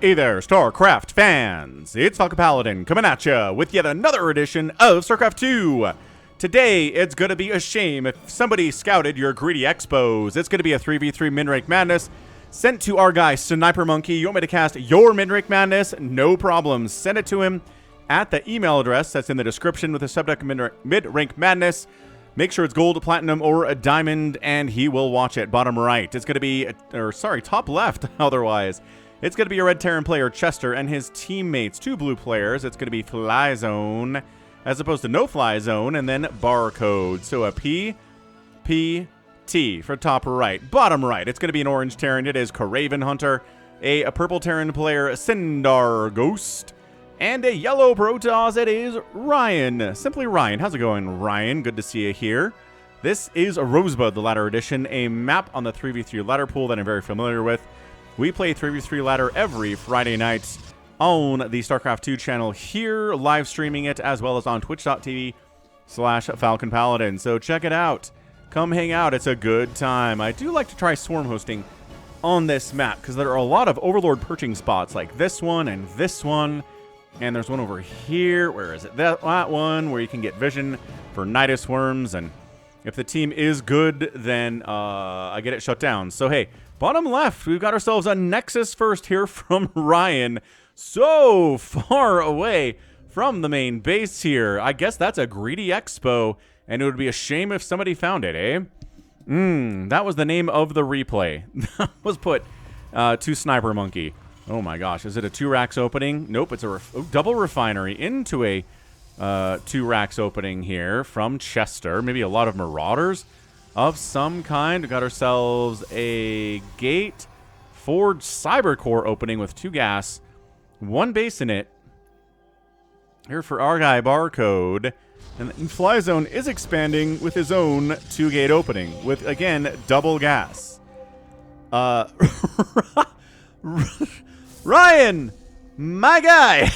Hey there, StarCraft fans! It's Falcon Paladin coming at ya with yet another edition of StarCraft 2. Today, it's gonna be a shame if somebody scouted your greedy EXPOS. It's gonna be a 3v3 mid-rank madness sent to our guy SniperMonkey. You want me to cast your mid-rank madness? No problem. Send it to him at the email address that's in the description with the subject mid-rank madness. Make sure it's gold, platinum, or a diamond, and he will watch it. Bottom right. It's gonna be, top left otherwise. It's going to be a red Terran player, Chester, and his teammates, 2 blue players. It's going to be Fly Zone, as opposed to No Fly Zone, and then Barcode. So a PPT for top right. Bottom right, it's going to be an orange Terran. It is Craven Hunter, a purple Terran player, Sindar Ghost, and a yellow Protoss. It is Ryan. Simply Ryan. How's it going, Ryan? Good to see you here. This is a Rosebud, the ladder edition, a map on the 3v3 ladder pool that I'm very familiar with. We play 3v3 ladder every Friday night on the StarCraft 2 channel here, live streaming it, as well as on twitch.tv/Falcon Paladin. So check it out. Come hang out. It's a good time. I do like to try swarm hosting on this map because there are a lot of Overlord perching spots like this one and this one. And there's one over here. Where is it? That one where you can get vision for Nidus worms. And if the team is good, then I get it shut down. So hey, bottom left, we've got ourselves a Nexus first here from Ryan. So far away from the main base here. I guess that's a greedy expo, and it would be a shame if somebody found it, eh? That was the name of the replay. That was put to SniperMonkey. Oh my gosh, is it a 2 racks opening? Nope, it's a double refinery into a 2 racks opening here from Chester. Maybe a lot of Marauders of some kind. We got ourselves a gate forged cyber core opening with 2 gas, 1 base in it. Here for our guy Barcode. And Fly Zone is expanding with his own 2 gate opening with, again, double gas. Ryan, my guy.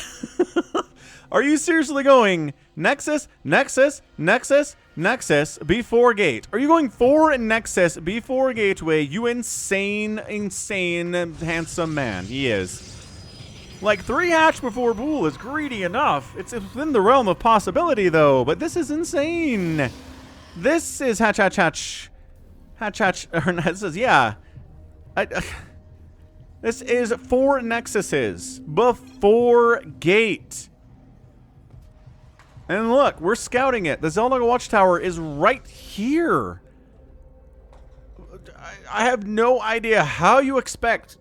Are you seriously going Nexus, Nexus, Nexus, Nexus before gate? Are you going for Nexus before gateway? You insane, handsome man. He is. Like 3 hatch before Bool is greedy enough. It's within the realm of possibility, though. But this is insane. This is hatch. Or this is, yeah. This is 4 Nexuses before gate. And look, we're scouting it. The Zelda Watchtower is right here. I have no idea how you expect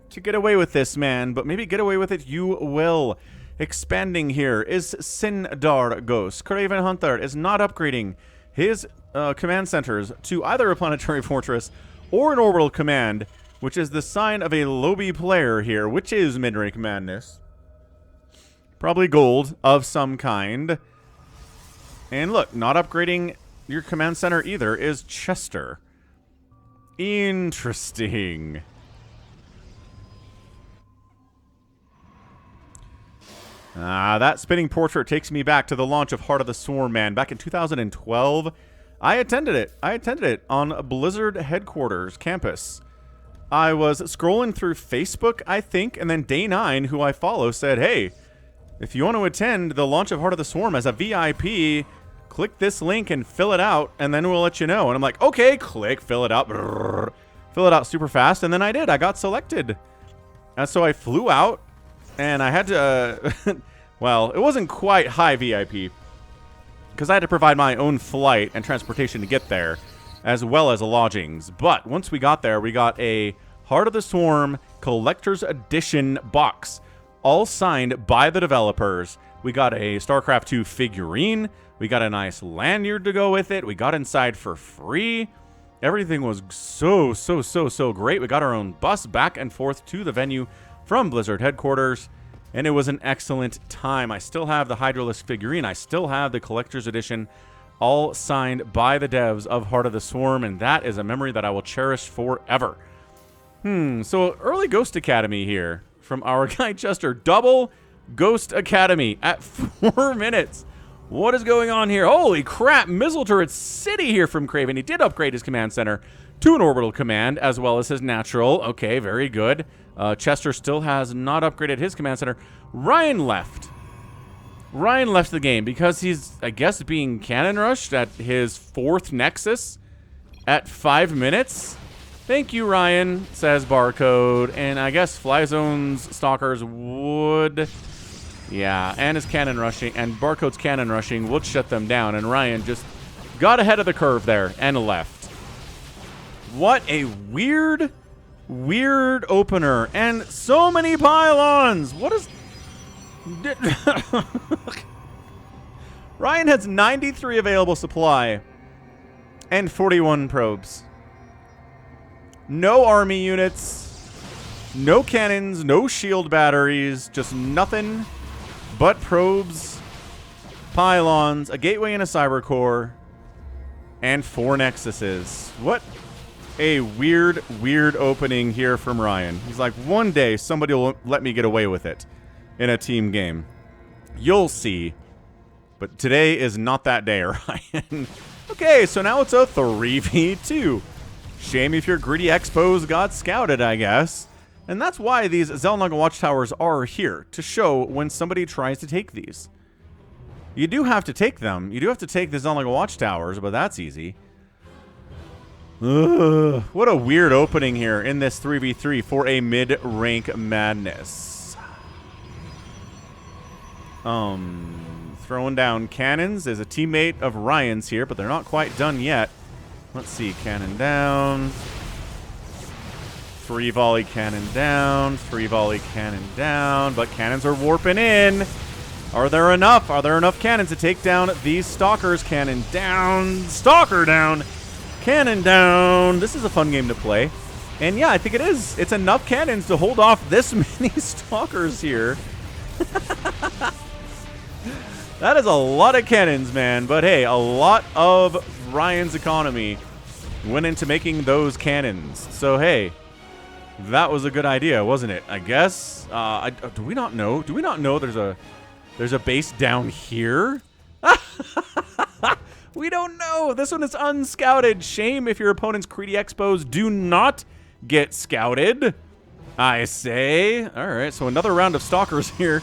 to get away with this, man. But maybe get away with it you will. Expanding here is Sindar Ghost. Craven Hunter is not upgrading his command centers to either a planetary fortress or an orbital command, which is the sign of a lobby player here, which is mid-rank madness. Probably gold of some kind. And look, not upgrading your command center either is Chester. Interesting. That spinning portrait takes me back to the launch of Heart of the Swarm, man. Back in 2012, I attended it on Blizzard headquarters campus. I was scrolling through Facebook, I think, and then Day9, who I follow, said, hey, if you want to attend the launch of Heart of the Swarm as a VIP, click this link and fill it out, and then we'll let you know. And I'm like, okay, click, fill it out. Brrr, fill it out super fast, and then I did. I got selected. And so I flew out, and I had to, well, it wasn't quite high VIP, because I had to provide my own flight and transportation to get there, as well as lodgings. But once we got there, we got a Heart of the Swarm Collector's Edition box, all signed by the developers. We got a StarCraft 2 figurine. We got a nice lanyard to go with it. We got inside for free. Everything was so great. We got our own bus back and forth to the venue from Blizzard headquarters, and it was an excellent time. I still have the Hydralisk figurine. I still have the Collector's Edition, all signed by the devs of Heart of the Swarm, and that is a memory that I will cherish forever. So early Ghost Academy here from our guy Chester. Double Ghost Academy at 4 minutes. What is going on here? Holy crap, missile turret city here from Kraven. He did upgrade his command center to an orbital command as well as his natural. Okay, very good. Chester still has not upgraded his command center. Ryan left. Ryan left the game because he's, I guess, being cannon rushed at his 4th Nexus at 5 minutes. Thank you, Ryan, says Barcode. And I guess Flyzone's Stalkers would... Yeah, and his cannon rushing, and Barcode's cannon rushing would shut them down, and Ryan just got ahead of the curve there and left. What a weird, weird opener, and so many pylons. What is... Ryan has 93 available supply and 41 probes. No army units, no cannons, no shield batteries, just nothing but probes, pylons, a gateway and a cyber core, and 4 nexuses. What a weird, weird opening here from Ryan. He's like, one day somebody will let me get away with it in a team game. You'll see. But today is not that day, Ryan. Okay, so now it's a 3v2. Shame if your greedy EXPOS got scouted, I guess. And that's why these Xel'Naga watchtowers are here, to show when somebody tries to take these. You do have to take them. You do have to take the Xel'Naga watchtowers, but that's easy. Ugh, what a weird opening here in this 3v3 for a mid-rank madness. Throwing down cannons. There's a teammate of Ryan's here, but they're not quite done yet. Let's see, cannon down. 3 volley cannon down, 3 volley cannon down, but cannons are warping in. Are there enough? Are there enough cannons to take down these stalkers? Cannon down, stalker down, cannon down. This is a fun game to play. And yeah, I think it is. It's enough cannons to hold off this many stalkers here. That is a lot of cannons, man. But hey, a lot of Ryan's economy went into making those cannons. So hey, that was a good idea, wasn't it? I guess. Do we not know? Do we not know there's a base down here? We don't know. This one is unscouted. Shame if your opponent's greedy EXPOS do not get scouted. I say. All right, so another round of stalkers here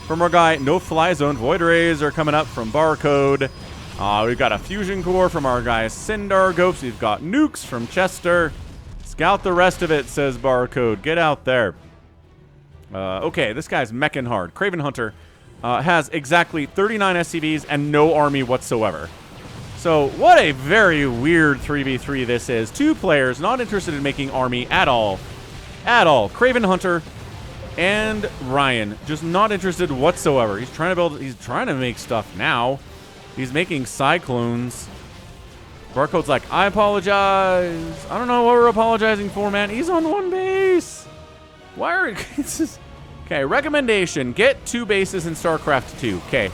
from our guy. No fly zone. Void rays are coming up from Barcode. We've got a fusion core from our guy Sindar Ghost. We've got nukes from Chester. Scout the rest of it, says Barcode. Get out there. Okay, this guy's mecking hard. Kraven Hunter has exactly 39 SCVs and no army whatsoever. So what a very weird 3v3 this is. 2 players not interested in making army at all. At all. Kraven Hunter and Ryan just not interested whatsoever. He's trying to make stuff now. He's making cyclones. Barcode's like, I apologize. I don't know what we're apologizing for, man. He's on 1 base. Why are okay, recommendation. Get 2 bases in StarCraft 2. Okay.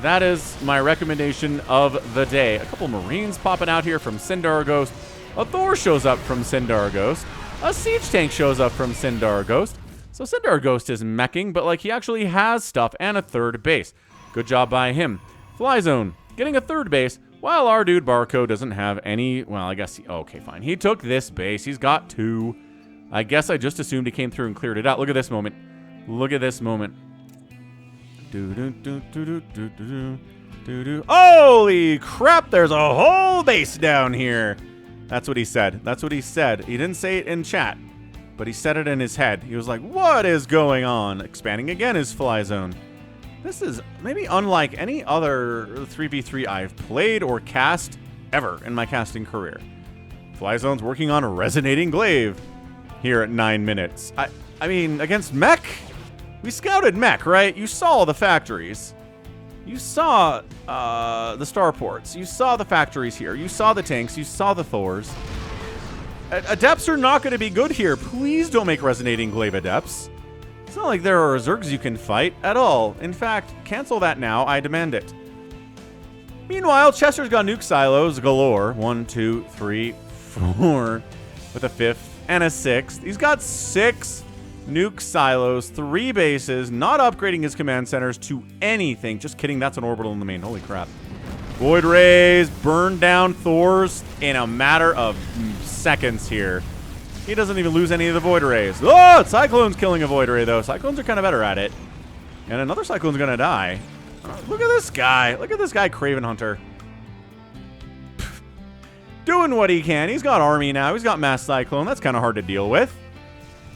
That is my recommendation of the day. A couple Marines popping out here from Sindar Ghost. A Thor shows up from Sindar Ghost. A siege tank shows up from Sindar Ghost. So Sindar Ghost is meching, but like he actually has stuff and a 3rd base. Good job by him. Fly Zone getting a 3rd base. While our dude Barcode doesn't have any, well, I guess, okay, fine. He took this base. He's got 2. I guess I just assumed he came through and cleared it out. Look at this moment. Look at this moment. Holy crap, there's a whole base down here. That's what he said. That's what he said. He didn't say it in chat, but he said it in his head. He was like, what is going on? Expanding again his fly zone. This is maybe unlike any other 3v3 I've played or cast ever in my casting career. Flyzone's working on a resonating glaive here at 9 minutes. I mean, against mech? We scouted mech, right? You saw the factories. You saw the starports. You saw the factories here. You saw the tanks. You saw the Thors. Adepts are not going to be good here. Please don't make resonating glaive adepts. It's not like there are Zergs you can fight at all. In fact, cancel that now. I demand it. Meanwhile, Chester's got nuke silos galore. 1, 2, 3, 4. With a 5th and a 6th. He's got 6 Nuke silos, 3 bases, not upgrading his command centers to anything. Just kidding, that's an orbital in the main. Holy crap. Void Rays burn down Thors in a matter of seconds here. He doesn't even lose any of the Void Rays. Oh, Cyclone's killing a Void Ray, though. Cyclones are kind of better at it. And another Cyclone's going to die. Look at this guy. Look at this guy, Craven Hunter. Doing what he can. He's got army now. He's got Mass Cyclone. That's kind of hard to deal with.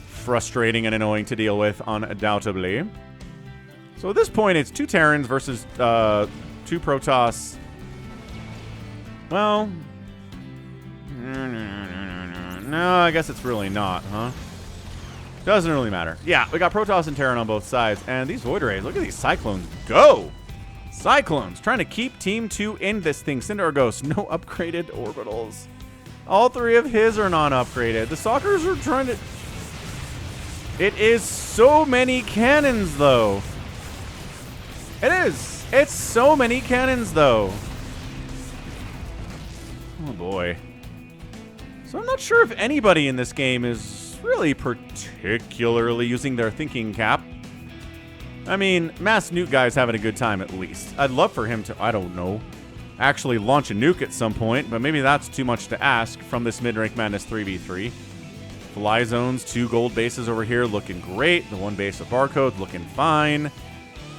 Frustrating and annoying to deal with, undoubtedly. So at this point, it's 2 Terrans versus 2 Protoss. Well, no, I guess it's really not, huh? Doesn't really matter. Yeah, we got Protoss and Terran on both sides. And these Void Rays, look at these Cyclones go! Cyclones trying to keep Team 2 in this thing. Cinder Ghost, no upgraded orbitals. All 3 of his are not upgraded. The Stalkers are trying to... It is so many cannons, though. It is. It's so many cannons, though. Oh, boy. So I'm not sure if anybody in this game is really particularly using their thinking cap. I mean, Mass Nuke guy's having a good time at least. I'd love for him to, I don't know, actually launch a nuke at some point, but maybe that's too much to ask from this Mid-Rank Madness 3v3. Fly zones, 2 gold bases over here looking great. The 1 base of Barcode looking fine.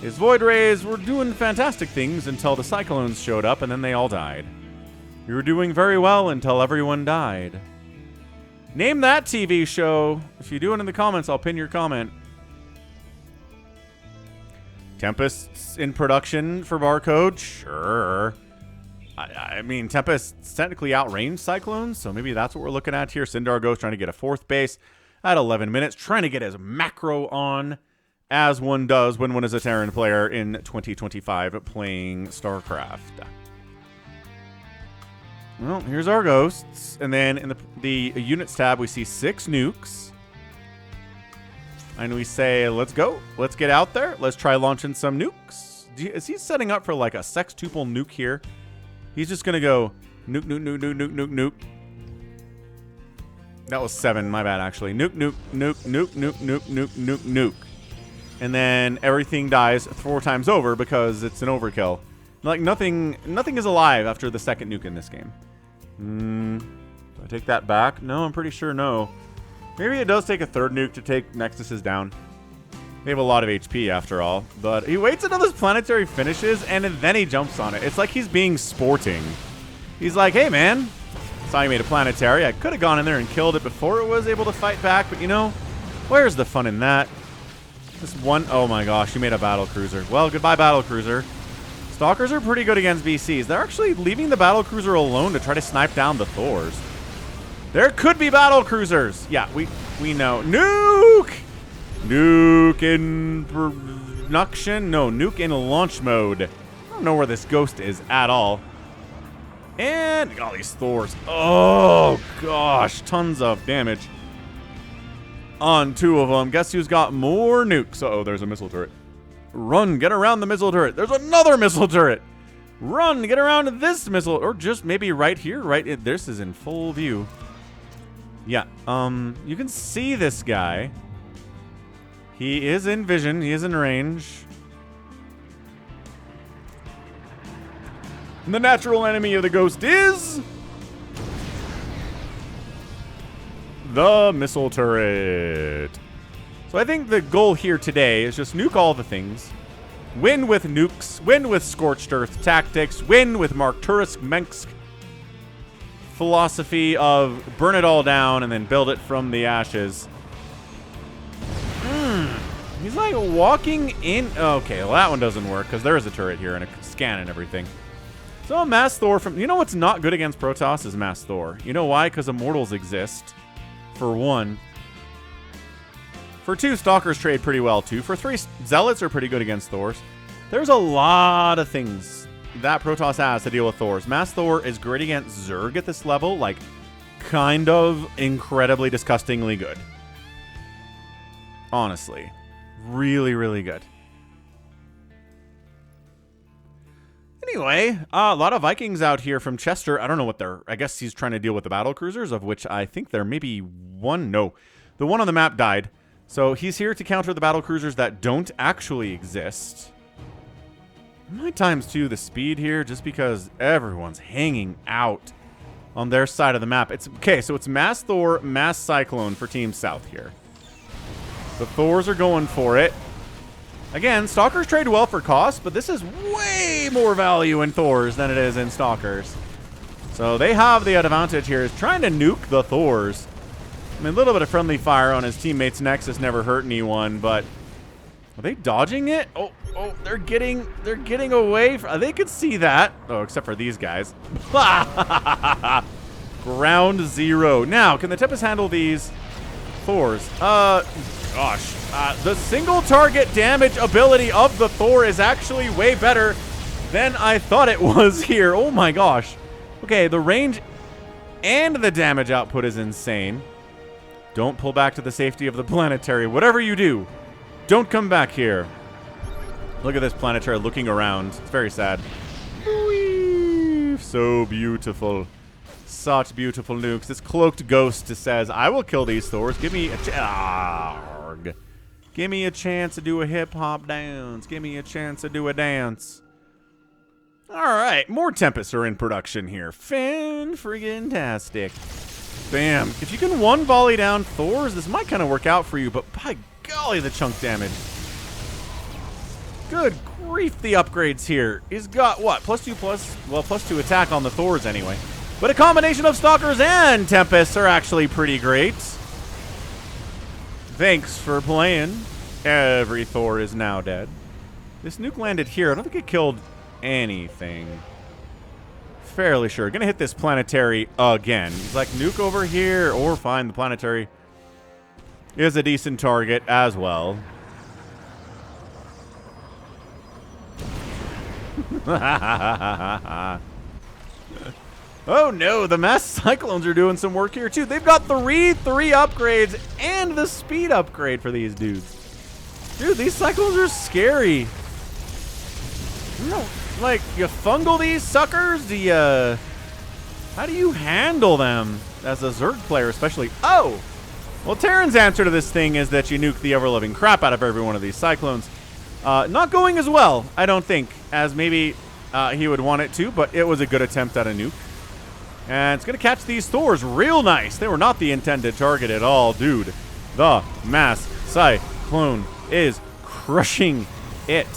His Void Rays were doing fantastic things until the Cyclones showed up and then they all died. You were doing very well until everyone died. Name that TV show. If you do it in the comments, I'll pin your comment. Tempest's in production for Barcode? Sure. I mean, Tempest's technically outranged Cyclones, so maybe that's what we're looking at here. Sindar Ghost trying to get a 4th base at 11 minutes, trying to get his macro on, as one does when one is a Terran player in 2025 playing StarCraft. Well, here's our ghosts, and then in the units tab, we see 6 nukes. And we say, let's go. Let's get out there. Let's try launching some nukes. Is he setting up for like a sextuple nuke here? He's just going to go nuke, nuke, nuke, nuke, nuke, nuke, nuke. That was 7. My bad, actually. Nuke, nuke, nuke, nuke, nuke, nuke, nuke, nuke, nuke. And then everything dies 4 times over because it's an overkill. Like, nothing is alive after the 2nd nuke in this game. Do I take that back? No, I'm pretty sure no. Maybe it does take a 3rd nuke to take Nexuses down. They have a lot of HP after all. But he waits until this planetary finishes and then he jumps on it. It's like he's being sporting. He's like, hey man, saw you made a planetary. I could have gone in there and killed it before it was able to fight back. But you know, where's the fun in that? This one, oh my gosh, you made a battle cruiser. Well, goodbye battle cruiser. Stalkers are pretty good against VCs. They're actually leaving the battle cruiser alone to try to snipe down the Thors. There could be battle cruisers. Yeah, we know. Nuke! Nuke in production? No, nuke in launch mode. I don't know where this ghost is at all. And all these Thors. Oh, gosh. Tons of damage on 2 of them. Guess who's got more nukes? Uh-oh, there's a missile turret. Run, get around the missile turret. There's another missile turret. Run, get around this missile. Or just maybe right here, right? This is in full view. Yeah, you can see this guy. He is in vision. He is in range. And the natural enemy of the ghost is... the missile turret. So I think the goal here today is just nuke all the things. Win with nukes. Win with Scorched Earth tactics. Win with Mark Turusk-Mensk philosophy of burn it all down and then build it from the ashes. He's like walking in. Okay, well that one doesn't work because there is a turret here and a scan and everything. So a Mass Thor from... You know what's not good against Protoss is Mass Thor. You know why? Because Immortals exist. For 1. For 2, Stalkers trade pretty well too. For 3, Zealots are pretty good against Thors. There's a lot of things that Protoss has to deal with Thors. Mass Thor is great against Zerg at this level. Like, kind of incredibly disgustingly good. Honestly. Really, really good. Anyway, a lot of Vikings out here from Chester. I don't know what they're... I guess he's trying to deal with the battle cruisers, of which I think there may be one. No. The one on the map died. So he's here to counter the battle cruisers that don't actually exist. Might times 2 the speed here just because everyone's hanging out on their side of the map. It's okay, so it's Mass Thor, Mass Cyclone for Team South here. The Thors are going for it. Again, Stalkers trade well for cost, but this is way more value in Thors than it is in Stalkers. So they have the advantage here, is trying to nuke the Thors. I mean, a little bit of friendly fire on his teammate's Nexus never hurt anyone, but are they dodging it? Oh, they're getting away. They could see that. Oh, except for these guys. Ground 0. Now, can the Tempest handle these Thors? Gosh. The single target damage ability of the Thor is actually way better than I thought it was here. Oh my gosh. Okay, the range and the damage output is insane. Don't pull back to the safety of the planetary. Whatever you do, don't come back here. Look at this planetary looking around. It's very sad. Whee! So beautiful. Such beautiful nukes. This cloaked ghost says, I will kill these Thors. Give me a give me a chance to do a hip-hop dance. Give me a chance to do a dance. Alright, more Tempests are in production here. Fan-friggin-tastic. Bam. If you can one volley down Thors, this might kind of work out for you, but by golly, the chunk damage. Good grief, the upgrades here. He's got, what, +2 attack on the Thors anyway. But a combination of Stalkers and Tempests are actually pretty great. Thanks for playing. Every Thor is now dead. This nuke landed here. I don't think it killed anything. Fairly sure. Gonna hit this planetary again. He's like, nuke over here, or fine, the planetary is a decent target as well. Oh no, the Mass Cyclones are doing some work here too. They've got 3 upgrades and the speed upgrade for these dudes. Dude, these Cyclones are scary. No. Like, you fungal these suckers? Do you... How do you handle them as a Zerg player, especially? Oh! Well, Terran's answer to this thing is that you nuke the ever-loving crap out of every one of these Cyclones. Not going as well, I don't think, as maybe he would want it to, but it was a good attempt at a nuke. And it's going to catch these Thors real nice. They were not the intended target at all, dude. The Mass Cyclone is crushing it.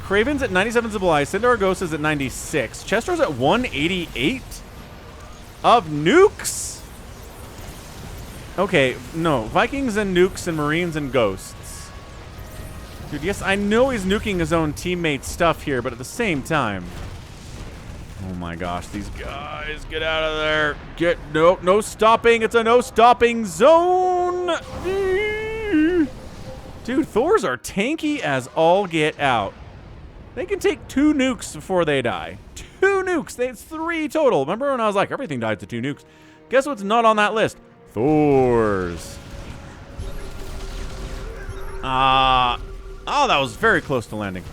Kraven's at 97 supply. Sindar Ghost is at 96. Chester's at 188 of nukes. Okay, no. Vikings and nukes and Marines and ghosts. Dude, yes, I know he's nuking his own teammate's stuff here, but at the same time... Oh my gosh, these guys, get out of there. No stopping. It's a no stopping zone. Dude, Thors are tanky as all get out. They can take 2 nukes before they die. 2 nukes. It's 3 total. Remember when I was like, everything died to 2 nukes? Guess what's not on that list? Thors. Oh, that was very close to landing.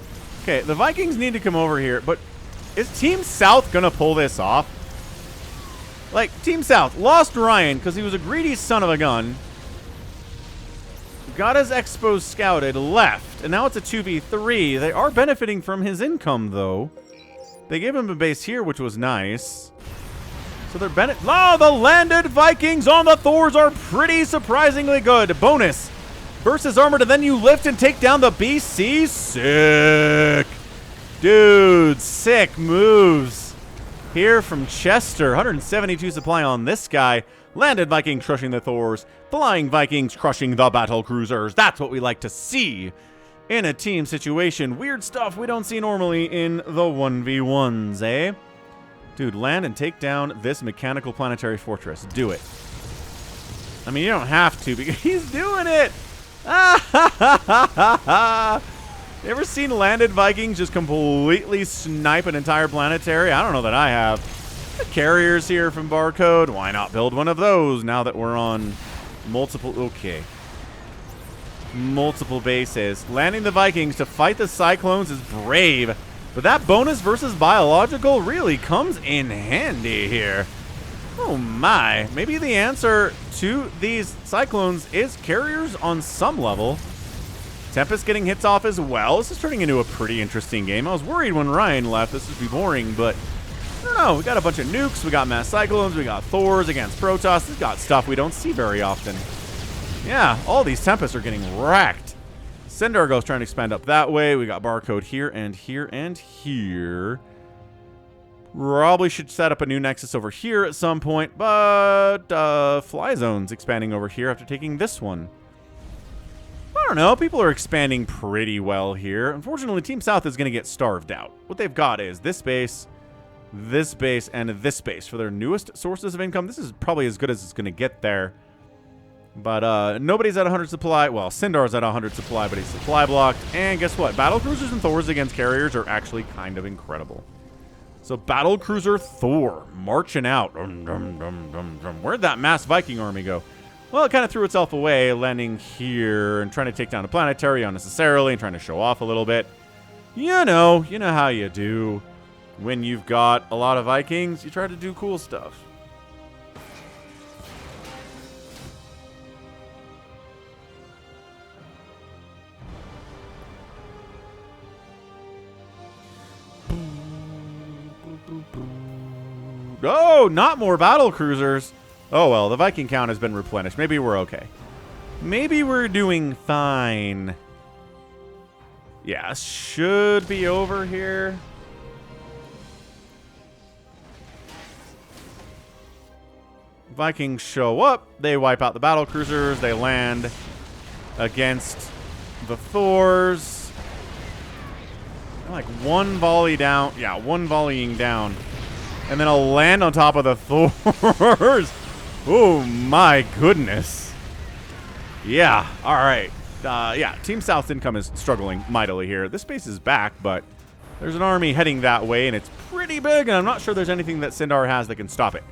Okay, the Vikings need to come over here, but is Team South going to pull this off? Like, Team South lost Ryan because he was a greedy son of a gun. Got his EXPOS scouted, left, and now it's a 2v3. They are benefiting from his income, though. They gave him a base here, which was nice. So they're Oh, the landed Vikings on the Thors are pretty surprisingly good. Bonus versus armor to then you lift and take down the BC. Sick. Dude, sick moves here from Chester. 172 supply on this guy. Landed Vikings crushing the Thors. Flying Vikings crushing the battle cruisers. That's what we like to see in a team situation. Weird stuff we don't see normally in the 1v1s, eh? Dude, land and take down this mechanical planetary fortress. Do it. I mean, you don't have to, because he's doing it! You ever seen landed Vikings just completely snipe an entire planetary? I don't know that I have. The carriers here from Barcode. Why not build one of those now that we're on multiple... Okay. Multiple bases. Landing the Vikings to fight the Cyclones is brave. But that bonus versus biological really comes in handy here. Oh my, maybe the answer to these Cyclones is carriers on some level. Tempest getting hits off as well. This is turning into a pretty interesting game. I was worried when Ryan left this would be boring, but I don't know. We got a bunch of nukes, we got mass Cyclones, we got Thors against Protoss. We've got stuff we don't see very often. Yeah, all these Tempests are getting wrecked. Sindargo's trying to expand up that way. We got Barcode here and here and here. Probably should set up a new Nexus over here at some point, but Fly Zone's expanding over here after taking this one. I don't know. People are expanding pretty well here. Unfortunately, Team South is going to get starved out. What they've got is this base, and this base for their newest sources of income. This is probably as good as it's going to get there. But nobody's at 100 supply. Well, Sindar's at 100 supply, but he's supply blocked. And guess what? Battlecruisers and Thors against carriers are actually kind of incredible. So Battlecruiser Thor marching out. Where'd that mass Viking army go? Well, it kind of threw itself away, landing here and trying to take down a planetary unnecessarily and trying to show off a little bit. You know how you do. When you've got a lot of Vikings, you try to do cool stuff. Oh, not more battle cruisers. Oh, well, the Viking count has been replenished. Maybe we're okay. Maybe we're doing fine. Yeah, should be over here. Vikings show up. They wipe out the battle cruisers. They land against the Thors. Like one volley down. Yeah, one volleying down. And then I'll land on top of the Thors. Oh, my goodness. Yeah, all right. Yeah, Team South's income is struggling mightily here. This base is back, but there's an army heading that way, and it's pretty big, and I'm not sure there's anything that Sindar has that can stop it.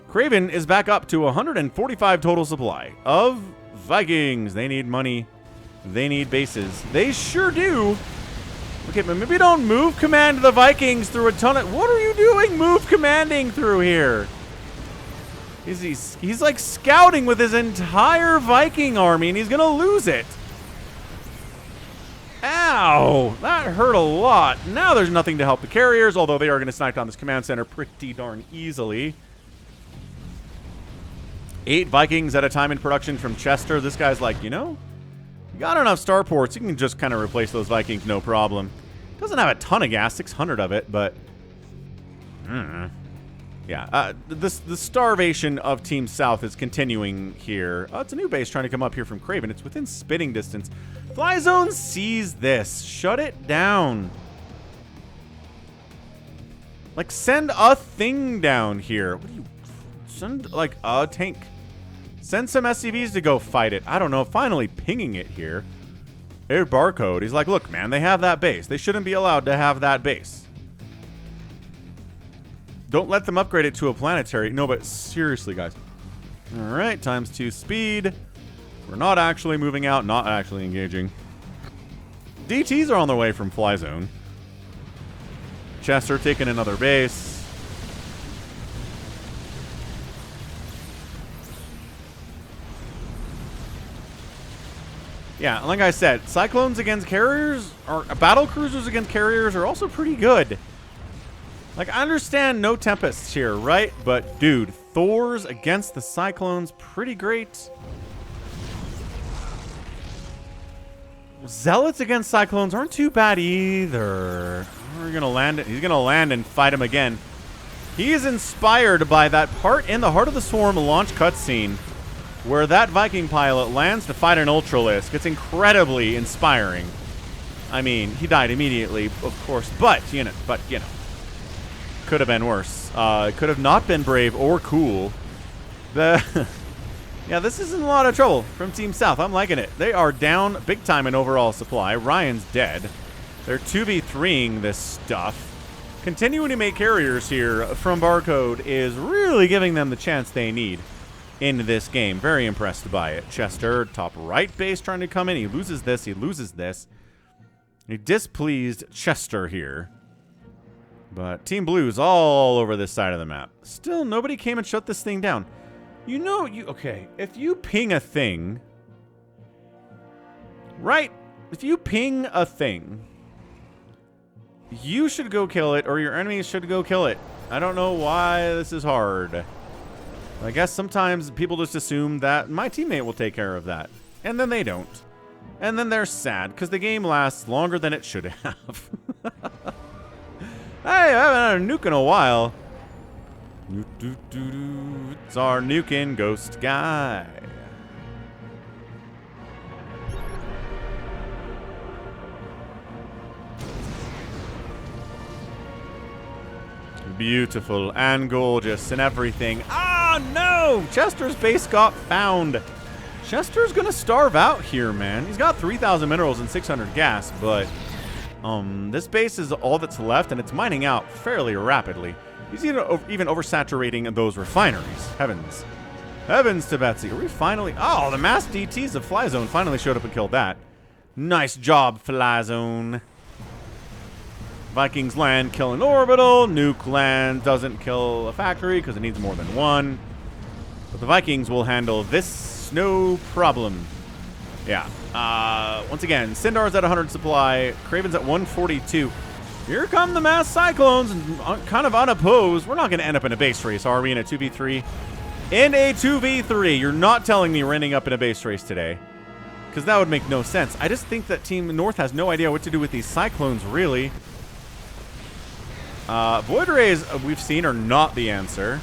Craven is back up to 145 total supply of Vikings. They need money. They need bases. They sure do. Okay, but maybe don't move command the Vikings through a ton of... What are you doing move commanding through here? He's like scouting with his entire Viking army, and he's going to lose it. Ow! That hurt a lot. Now there's nothing to help the carriers, although they are going to snipe down this command center pretty darn easily. 8 Vikings at a time in production from Chester. This guy's like, you know... You got enough starports, you can just kind of replace those Vikings, no problem. Doesn't have a ton of gas, 600 of it, but... Yeah, the starvation of Team South is continuing here. It's a new base trying to come up here from Craven. It's within spitting distance. Fly Zone sees this. Shut it down. Like, send a thing down here. What do you... Send, like, a tank... Send some SCVs to go fight it. I don't know. Finally pinging it here. Air Barcode. He's like, look, man, they have that base. They shouldn't be allowed to have that base. Don't let them upgrade it to a planetary. No, but seriously, guys. All right, ×2 speed. We're not actually moving out, not actually engaging. DTs are on their way from Fly Zone. Chester taking another base. Yeah, like I said, Cyclones against carriers, or battle cruisers against carriers are also pretty good. Like, I understand no Tempests here, right? But, dude, Thors against the Cyclones, pretty great. Zealots against Cyclones aren't too bad either. We're gonna land it. He's gonna land and fight him again. He is inspired by that part in the Heart of the Swarm launch cutscene, where that Viking pilot lands to fight an Ultralisk. It's incredibly inspiring. I mean, he died immediately, of course, but you know, could have been worse. Could have not been brave or cool. Yeah, this is in a lot of trouble from Team South. I'm liking it. They are down big time in overall supply. Ryan's dead. They're 2v3ing this stuff. Continuing to make carriers here from Barcode is really giving them the chance they need in this game. Very impressed by it. Chester, top right base trying to come in. He loses this. He loses this. A displeased Chester here. But Team Blue's all over this side of the map. Still, nobody came and shut this thing down. You know, okay, if you ping a thing, right? If you ping a thing, you should go kill it, or your enemies should go kill it. I don't know why this is hard. I guess sometimes people just assume that my teammate will take care of that. And then they don't. And then they're sad, because the game lasts longer than it should have. Hey, I haven't had a nuke in a while. It's our nuking ghost guy. Beautiful and gorgeous and everything. Ah, no! Chester's base got found. Chester's gonna starve out here, man. He's got 3,000 minerals and 600 gas, but this base is all that's left, and it's mining out fairly rapidly. He's even oversaturating those refineries. Heavens. Heavens to Betsy. Are we finally... Oh, the mass DTs of Fly Zone finally showed up and killed that. Nice job, Fly Zone. Vikings land, kill an orbital. Nuke land doesn't kill a factory because it needs more than one. But the Vikings will handle this no problem. Yeah. Once again, Sindar's at 100 supply. Kraven's at 142. Here come the mass cyclones, and kind of unopposed. We're not going to end up in a base race, are we, in a 2v3? In a 2v3. You're not telling me we're ending up in a base race today. Because that would make no sense. I just think that Team North has no idea what to do with these cyclones, really. Void Rays we've seen are not the answer.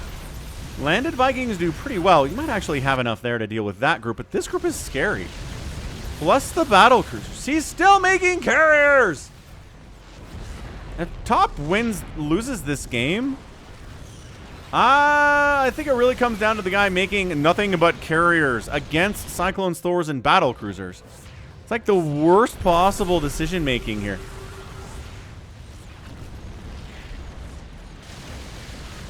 Landed Vikings do pretty well. You might actually have enough there to deal with that group, but this group is scary. Plus the battle cruisers. He's still making carriers! If top loses this game, I think it really comes down to the guy making nothing but carriers against Cyclones, Thors, and battle cruisers. It's like the worst possible decision making here.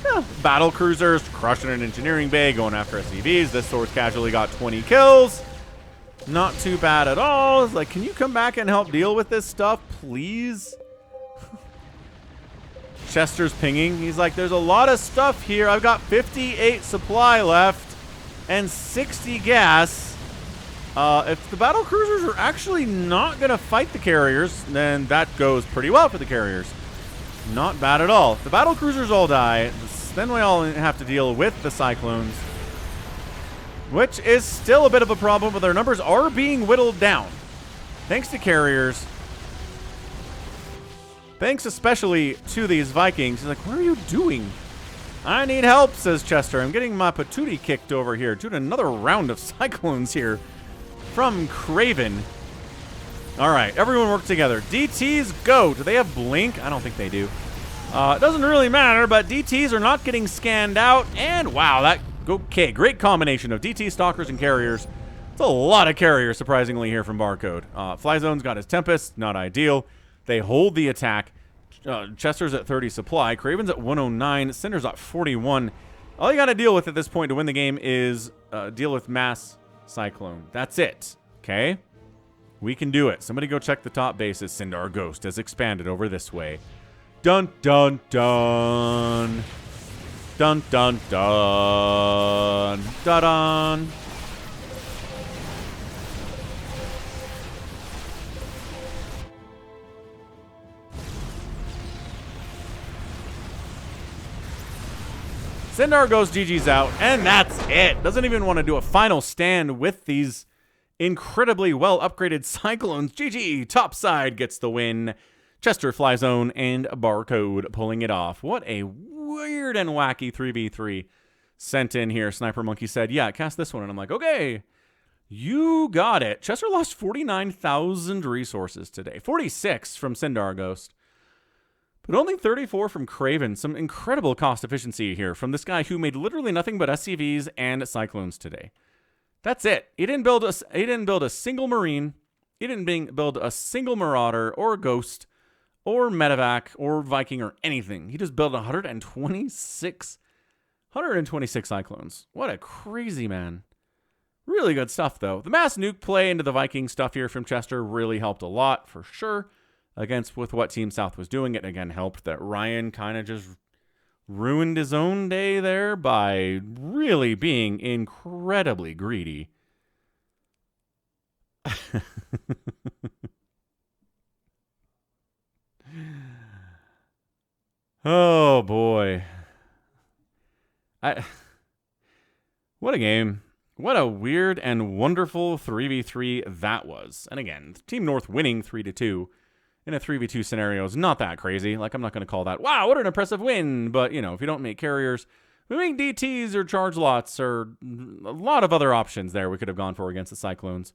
Yeah, battle cruisers crushing an engineering bay, going after SCVs. This Thor's casually got 20 kills. Not too bad at all. It's like, can you come back and help deal with this stuff, please? Chester's pinging. He's like, there's a lot of stuff here. I've got 58 supply left and 60 gas. If the battle cruisers are actually not going to fight the carriers, then that goes pretty well for the carriers. Not bad at all. If the battle cruisers all die, then we all have to deal with the cyclones, which is still a bit of a problem, but their numbers are being whittled down. Thanks to carriers. Thanks especially to these Vikings. He's like, what are you doing? I need help, says Chester. I'm getting my patootie kicked over here. Dude, another round of cyclones here from Kraven. All right, everyone work together. DTs go. Do they have blink? I don't think they do. It doesn't really matter, but DTs are not getting scanned out. And wow, okay, great combination of DT, stalkers, and carriers. It's a lot of carriers, surprisingly, here from Barcode. Flyzone's got his Tempest, not ideal. They hold the attack. Chester's at 30 supply. Kraven's at 109. Cinder's at 41. All you got to deal with at this point to win the game is deal with mass cyclone. That's it, okay? We can do it. Somebody go check the top bases. Sindar Ghost has expanded over this way. Dun, dun, dun. Dun, dun, dun. Dun-dun. Sindar goes GG's out, and that's it. Doesn't even want to do a final stand with these incredibly well-upgraded Cyclones. GG, topside gets the win. Chester, Flyzone, and Barcode pulling it off. What a weird and wacky 3v3 sent in here. SniperMonkey said, yeah, cast this one. And I'm like, okay, you got it. Chester lost 49,000 resources today. 46 from Sindar Ghost. But only 34 from Kraven. Some incredible cost efficiency here from this guy who made literally nothing but SCVs and Cyclones today. That's it. He didn't build a single Marine. He didn't build a single Marauder or Ghost or Medevac or Viking or anything. He just built 126 Cyclones. What a crazy man. Really good stuff, though. The mass nuke play into the Viking stuff here from Chester really helped a lot, for sure. against with what Team South was doing. It again helped that Ryan kind of just ruined his own day there by really being incredibly greedy. Oh boy. What a game. What a weird and wonderful 3v3 that was. And again, Team North winning 3-2 in a 3v2 scenario is not that crazy. Like, I'm not going to call that, wow, what an impressive win. But, you know, if you don't make carriers, we make DTs or charge lots or a lot of other options there we could have gone for against the Cyclones.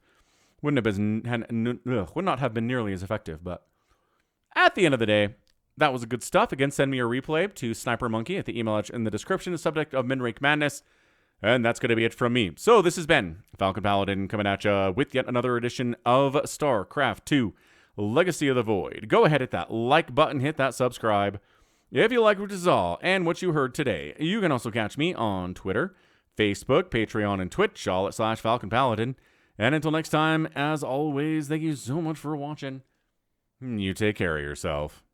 Would not have been nearly as effective. But at the end of the day, that was good stuff. Again, send me a replay to SniperMonkey at the email in the description, the subject of Min-Rank Madness. And that's going to be it from me. So this has been Falcon Paladin coming at you with yet another edition of StarCraft 2 Legacy of the Void. Go ahead, hit that like button, hit that subscribe if you like what you saw and what you heard today. You can also catch me on Twitter, Facebook, Patreon, and Twitch, all at /Falcon Paladin. And until next time, as always, thank you so much for watching. You take care of yourself.